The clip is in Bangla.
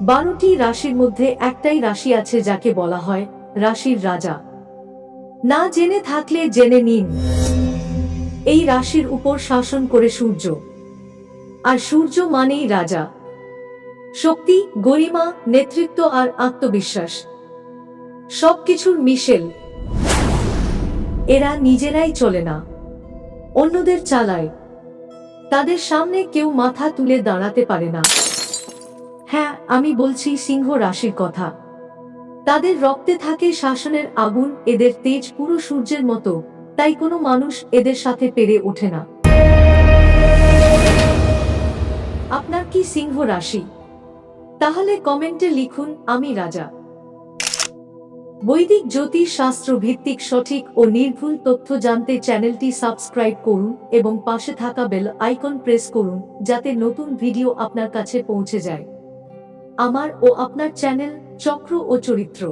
12টি রাশির মধ্যে একটাই রাশি আছে যাকে বলা হয় রাশির রাজা। না জেনে থাকলে জেনে নিন। এই রাশির উপর শাসন করে সূর্য, আর সূর্য মানেই রাজা। শক্তি, গরিমা, নেতৃত্ব আর আত্মবিশ্বাস সবকিছুর মিশেল। এরা নিজেরাই চলে না, অন্যদের চালায়। তাদের সামনে কেউ মাথা তুলে দাঁড়াতে পারে না। হ্যাঁ, আমি বলছি সিংহ রাশির কথা। তাদের রক্তে থাকে শাসনের আগুন, এদের তেজ পুরো সূর্যের মতো, তাই কোনো মানুষ এদের সাথে পেরে ওঠে না। আপনার কি সিংহ রাশি? তাহলে কমেন্টে লিখুন আমি রাজা। বৈদিক জ্যোতিষ শাস্ত্র ভিত্তিক সঠিক ও নির্ভুল তথ্য জানতে চ্যানেলটি সাবস্ক্রাইব করুন এবং পাশে থাকা বেল আইকন প্রেস করুন যাতে নতুন ভিডিও আপনার কাছে পৌঁছে যায়। আমার ও আপনার চ্যানেল চক্র ও চরিত্র।